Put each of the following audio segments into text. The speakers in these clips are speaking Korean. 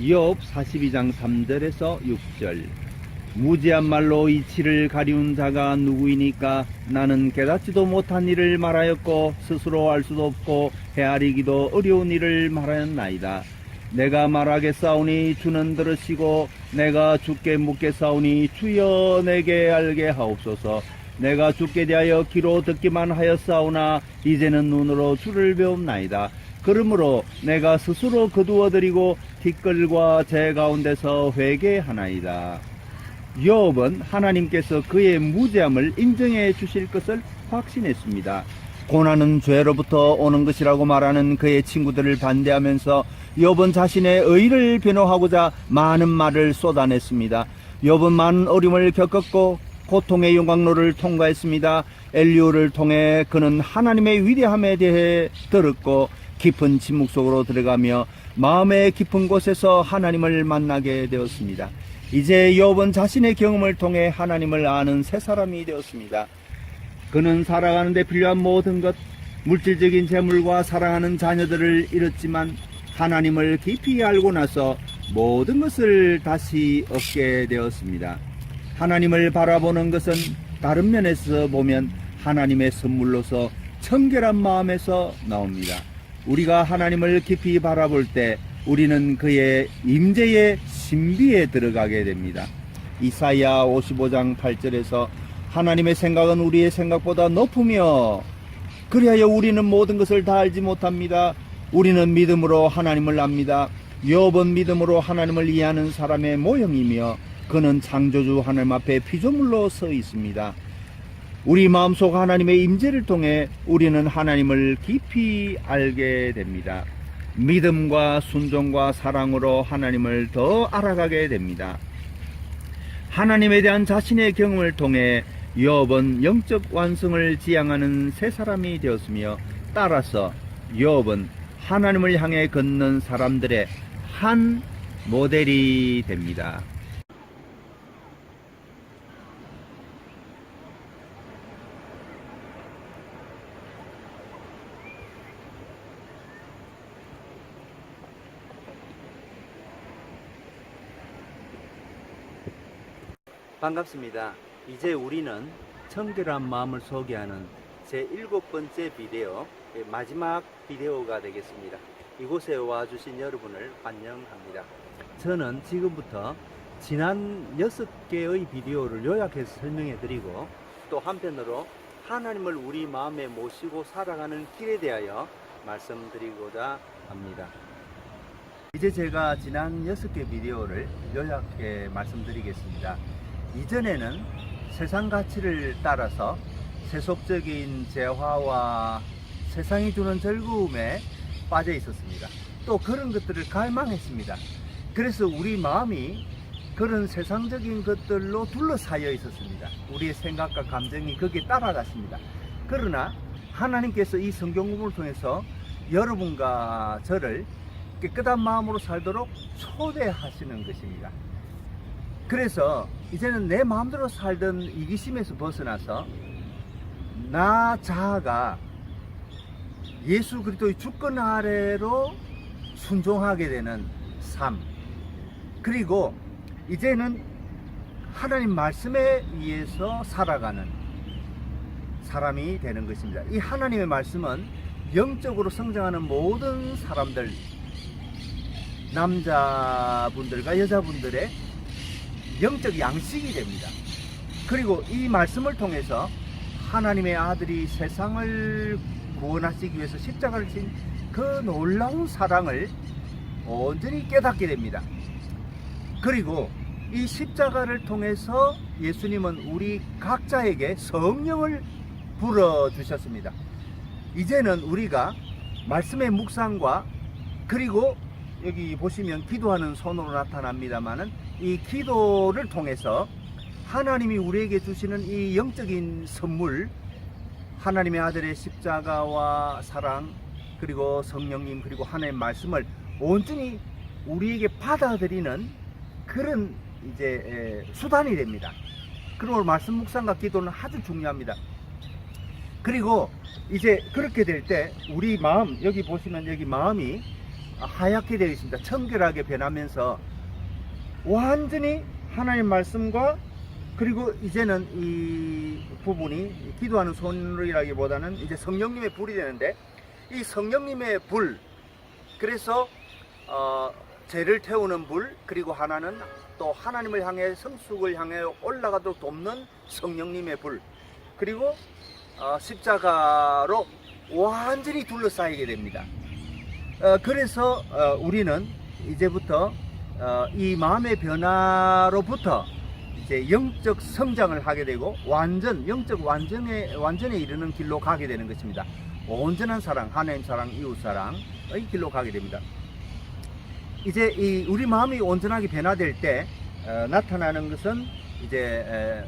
욥 42장 3절에서 6절. 무지한 말로 이치를 가리운 자가 누구이니까? 나는 깨닫지도 못한 일을 말하였고 스스로 알 수도 없고 헤아리기도 어려운 일을 말하였나이다. 내가 말하겠사오니 주는 들으시고 내가 주께 묻겠사오니 주여 내게 알게 하옵소서. 내가 주께 대하여 귀로 듣기만 하였사오나 이제는 눈으로 주를 배움나이다. 그러므로 내가 스스로 거두어드리고 티끌과 제 가운데서 회개하나이다. 욥은 하나님께서 그의 무죄함을 인정해 주실 것을 확신했습니다. 고난은 죄로부터 오는 것이라고 말하는 그의 친구들을 반대하면서 욥은 자신의 의를 변호하고자 많은 말을 쏟아냈습니다. 욥은 많은 어려움을 겪었고 고통의 용광로를 통과했습니다. 엘리후를 통해 그는 하나님의 위대함에 대해 들었고 깊은 침묵 속으로 들어가며 마음의 깊은 곳에서 하나님을 만나게 되었습니다. 이제 욥은 자신의 경험을 통해 하나님을 아는 새 사람이 되었습니다. 그는 살아가는 데 필요한 모든 것, 물질적인 재물과 사랑하는 자녀들을 잃었지만 하나님을 깊이 알고 나서 모든 것을 다시 얻게 되었습니다. 하나님을 바라보는 것은 다른 면에서 보면 하나님의 선물로서 청결한 마음에서 나옵니다. 우리가 하나님을 깊이 바라볼 때 우리는 그의 임재의 신비에 들어가게 됩니다. 이사야 55장 8절에서 하나님의 생각은 우리의 생각보다 높으며 그리하여 우리는 모든 것을 다 알지 못합니다. 우리는 믿음으로 하나님을 압니다. 욥은 믿음으로 하나님을 이해하는 사람의 모형이며 그는 창조주 하나님 앞에 피조물로 서 있습니다. 우리 마음속 하나님의 임재를 통해 우리는 하나님을 깊이 알게 됩니다. 믿음과 순종과 사랑으로 하나님을 더 알아가게 됩니다. 하나님에 대한 자신의 경험을 통해 욥은 영적 완성을 지향하는 새 사람이 되었으며 따라서 욥은 하나님을 향해 걷는 사람들의 한 모델이 됩니다. 반갑습니다. 이제 우리는 청결한 마음을 소개하는 제 7번째 비디오, 마지막 비디오가 되겠습니다. 이곳에 와주신 여러분을 환영합니다. 저는 지금부터 지난 6개의 비디오를 요약해서 설명해 드리고 또 한편으로 하나님을 우리 마음에 모시고 살아가는 길에 대하여 말씀드리고자 합니다. 이제 제가 지난 6개 비디오를 요약해 말씀드리겠습니다. 이전에는 세상 가치를 따라서 세속적인 재화와 세상이 주는 즐거움에 빠져 있었습니다. 또 그런 것들을 갈망했습니다. 그래서 우리 마음이 그런 세상적인 것들로 둘러싸여 있었습니다. 우리의 생각과 감정이 거기에 따라갔습니다. 그러나 하나님께서 이 성경 공부를 통해서 여러분과 저를 깨끗한 마음으로 살도록 초대하시는 것입니다. 그래서 이제는 내 마음대로 살던 이기심에서 벗어나서 나 자아가 예수 그리스도의 주권 아래로 순종하게 되는 삶, 그리고 이제는 하나님 말씀에 의해서 살아가는 사람이 되는 것입니다. 이 하나님의 말씀은 영적으로 성장하는 모든 사람들, 남자분들과 여자분들의 영적 양식이 됩니다. 그리고 이 말씀을 통해서 하나님의 아들이 세상을 구원하시기 위해서 십자가를 진 그 놀라운 사랑을 온전히 깨닫게 됩니다. 그리고 이 십자가를 통해서 예수님은 우리 각자에게 성령을 불어주셨습니다. 이제는 우리가 말씀의 묵상과 그리고 여기 보시면 기도하는 손으로 나타납니다만은 이 기도를 통해서 하나님이 우리에게 주시는 이 영적인 선물, 하나님의 아들의 십자가와 사랑, 그리고 성령님, 그리고 하나님의 말씀을 온전히 우리에게 받아들이는 그런 이제 수단이 됩니다. 그리고 말씀 묵상과 기도는 아주 중요합니다. 그리고 이제 그렇게 될 때 우리 마음, 여기 보시면 여기 마음이 하얗게 되어 있습니다. 청결하게 변하면서 완전히 하나님 말씀과, 그리고 이제는 이 부분이 기도하는 손이라기보다는 이제 성령님의 불이 되는데, 이 성령님의 불, 그래서 죄를 태우는 불, 그리고 하나는 또 하나님을 향해 성숙을 향해 올라가도록 돕는 성령님의 불, 그리고 십자가로 완전히 둘러싸이게 됩니다. 그래서 우리는 이제부터 이 마음의 변화로부터 이제 영적 성장을 하게 되고 영적 완전에 이르는 길로 가게 되는 것입니다. 온전한 사랑, 하나님 사랑, 이웃 사랑의 길로 가게 됩니다. 이제 우리 마음이 온전하게 변화될 때 나타나는 것은 이제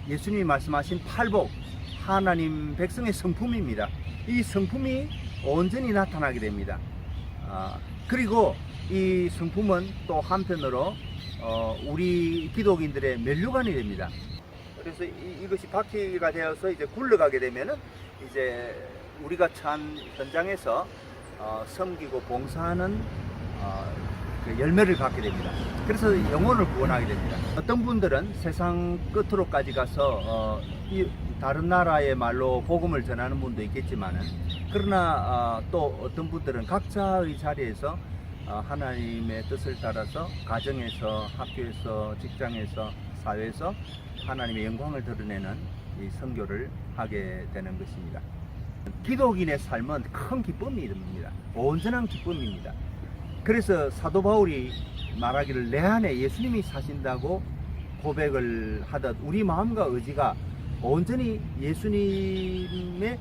예수님이 말씀하신 팔복, 하나님 백성의 성품입니다. 이 성품이 온전히 나타나게 됩니다. 그리고 이 성품은 또 한편으로 우리 기독인들의 면류관이 됩니다. 그래서 이것이 바퀴가 되어서 이제 굴러가게 되면은 이제 우리가 처한 현장에서 섬기고 봉사하는 그 열매를 갖게 됩니다. 그래서 영혼을 구원하게 됩니다. 어떤 분들은 세상 끝으로까지 가서 다른 나라의 말로 복음을 전하는 분도 있겠지만은, 그러나 또 어떤 분들은 각자의 자리에서 하나님의 뜻을 따라서 가정에서, 학교에서, 직장에서, 사회에서 하나님의 영광을 드러내는 이 선교를 하게 되는 것입니다. 기독인의 삶은 큰 기쁨입니다. 온전한 기쁨입니다. 그래서 사도 바울이 말하기를 내 안에 예수님이 사신다고 고백을 하듯 우리 마음과 의지가 온전히 예수님의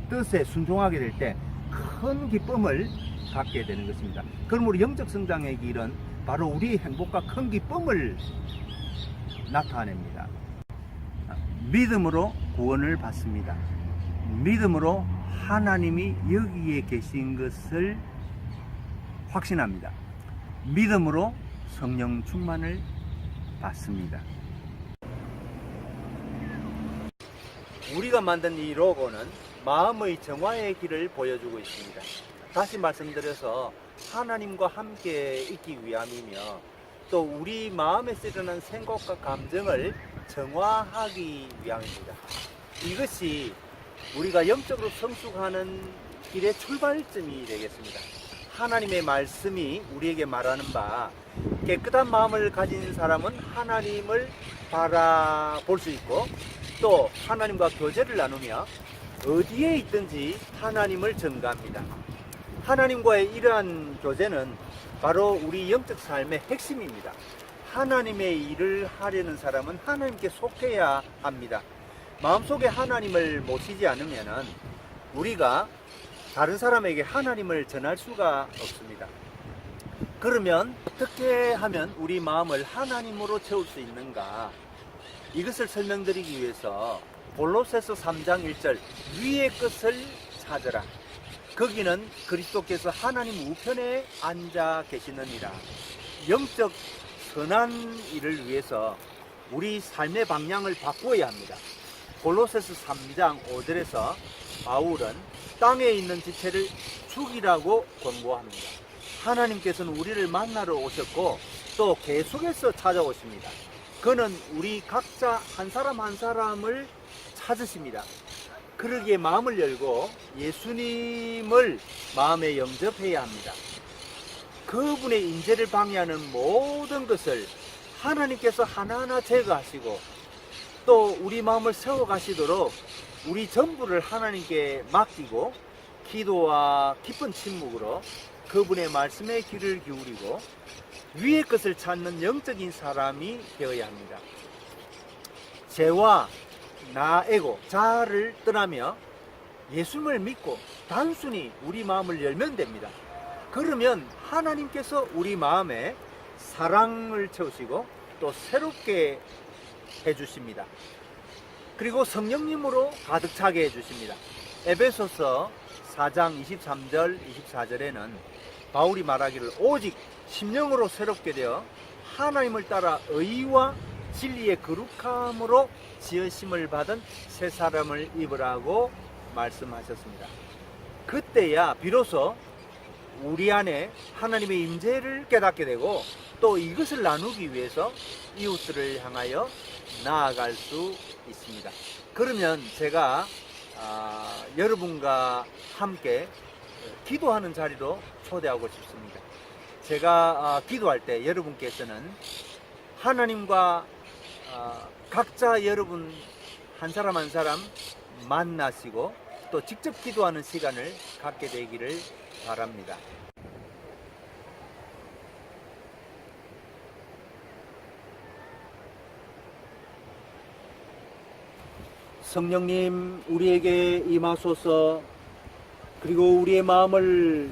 뜻에 순종하게 될 때 큰 기쁨을 갖게 되는 것입니다. 그럼 우리 영적 성장의 길은 바로 우리의 행복과 큰 기쁨을 나타냅니다. 믿음으로 구원을 받습니다. 믿음으로 하나님이 여기에 계신 것을 확신합니다. 믿음으로 성령 충만을 받습니다. 우리가 만든 이 로고는 마음의 정화의 길을 보여주고 있습니다. 다시 말씀드려서 하나님과 함께 있기 위함이며, 또 우리 마음에 쓰려는 생각과 감정을 정화하기 위함입니다. 이것이 우리가 영적으로 성숙하는 길의 출발점이 되겠습니다. 하나님의 말씀이 우리에게 말하는 바, 깨끗한 마음을 가진 사람은 하나님을 바라볼 수 있고, 또 하나님과 교제를 나누며 어디에 있든지 하나님을 전가합니다. 하나님과의 이러한 교제는 바로 우리 영적 삶의 핵심입니다. 하나님의 일을 하려는 사람은 하나님께 속해야 합니다. 마음속에 하나님을 모시지 않으면 우리가 다른 사람에게 하나님을 전할 수가 없습니다. 그러면 어떻게 하면 우리 마음을 하나님으로 채울 수 있는가? 이것을 설명드리기 위해서 골로새서 3장 1절 위의 것을 찾으라. 거기는 그리스도께서 하나님 우편에 앉아 계시느니라. 영적 선한 일을 위해서 우리 삶의 방향을 바꾸어야 합니다. 골로새서 3장 5절에서 바울은 땅에 있는 지체를 죽이라고 권고합니다. 하나님께서는 우리를 만나러 오셨고 또 계속해서 찾아오십니다. 그는 우리 각자 한 사람 한 사람을 찾으십니다. 그러기에 마음을 열고 예수님을 마음에 영접해야 합니다. 그분의 인재를 방해하는 모든 것을 하나님께서 하나하나 제거하시고 또 우리 마음을 세워가시도록 우리 전부를 하나님께 맡기고 기도와 깊은 침묵으로 그분의 말씀에 귀를 기울이고 위의 것을 찾는 영적인 사람이 되어야 합니다. 죄와 나에고 자아를 떠나며 예수님을 믿고 단순히 우리 마음을 열면 됩니다. 그러면 하나님께서 우리 마음에 사랑을 채우시고 또 새롭게 해주십니다. 그리고 성령님으로 가득 차게 해주십니다. 에베소서 4장 23절 24절에는 바울이 말하기를 오직 심령으로 새롭게 되어 하나님을 따라 의와 진리의 거룩함으로 지으심을 받은 새 사람을 입으라고 말씀하셨습니다. 그때야 비로소 우리 안에 하나님의 임재를 깨닫게 되고 또 이것을 나누기 위해서 이웃들을 향하여 나아갈 수 있습니다. 그러면 제가 여러분과 함께 기도하는 자리로 초대하고 싶습니다. 제가 기도할 때 여러분께서는 하나님과 각자 여러분 한 사람 한 사람 만나시고 또 직접 기도하는 시간을 갖게 되기를 바랍니다. 성령님, 우리에게 임하소서. 그리고 우리의 마음을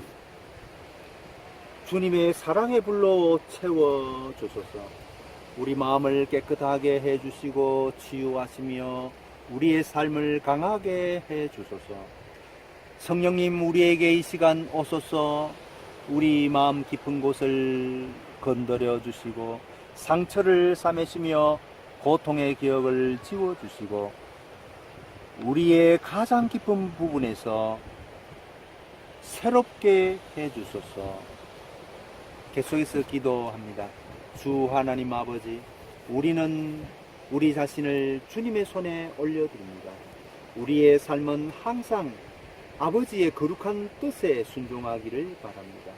주님의 사랑의 불로 채워 주소서. 우리 마음을 깨끗하게 해 주시고 치유하시며 우리의 삶을 강하게 해 주소서. 성령님, 우리에게 이 시간 오소서. 우리 마음 깊은 곳을 건드려 주시고 상처를 싸매시며 고통의 기억을 지워 주시고 우리의 가장 깊은 부분에서 새롭게 해 주소서. 계속해서 기도합니다. 주 하나님 아버지, 우리는 우리 자신을 주님의 손에 올려드립니다. 우리의 삶은 항상 아버지의 거룩한 뜻에 순종하기를 바랍니다.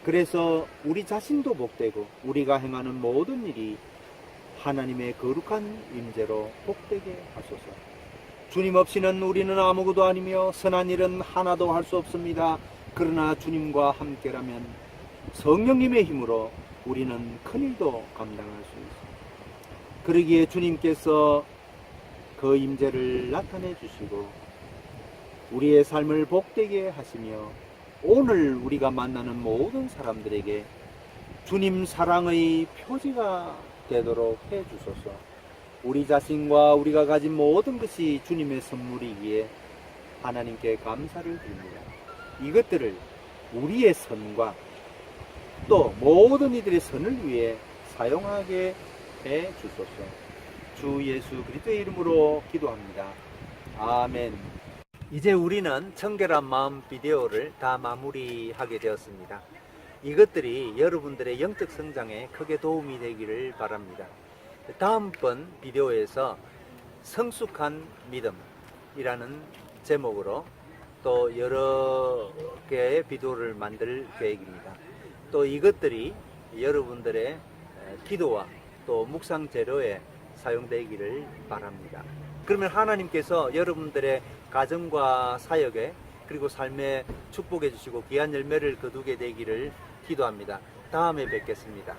그래서 우리 자신도 복되고 우리가 행하는 모든 일이 하나님의 거룩한 임재로 복되게 하소서. 주님 없이는 우리는 아무것도 아니며 선한 일은 하나도 할 수 없습니다. 그러나 주님과 함께라면 성령님의 힘으로 우리는 큰일도 감당할 수 있습니다. 그러기에 주님께서 그 임재를 나타내 주시고 우리의 삶을 복되게 하시며 오늘 우리가 만나는 모든 사람들에게 주님 사랑의 표지가 되도록 해 주소서. 우리 자신과 우리가 가진 모든 것이 주님의 선물이기에 하나님께 감사를 드립니다. 이것들을 우리의 선과 또 모든 이들의 선을 위해 사용하게 해 주소서. 주 예수 그리스도의 이름으로 기도합니다. 아멘. 이제 우리는 청결한 마음 비디오를 다 마무리하게 되었습니다. 이것들이 여러분들의 영적 성장에 크게 도움이 되기를 바랍니다. 다음번 비디오에서 성숙한 믿음이라는 제목으로 또 여러 개의 비디오를 만들 계획입니다. 또 이것들이 여러분들의 기도와 또 묵상 재료에 사용되기를 바랍니다. 그러면 하나님께서 여러분들의 가정과 사역에 그리고 삶에 축복해 주시고 귀한 열매를 거두게 되기를 기도합니다. 다음에 뵙겠습니다.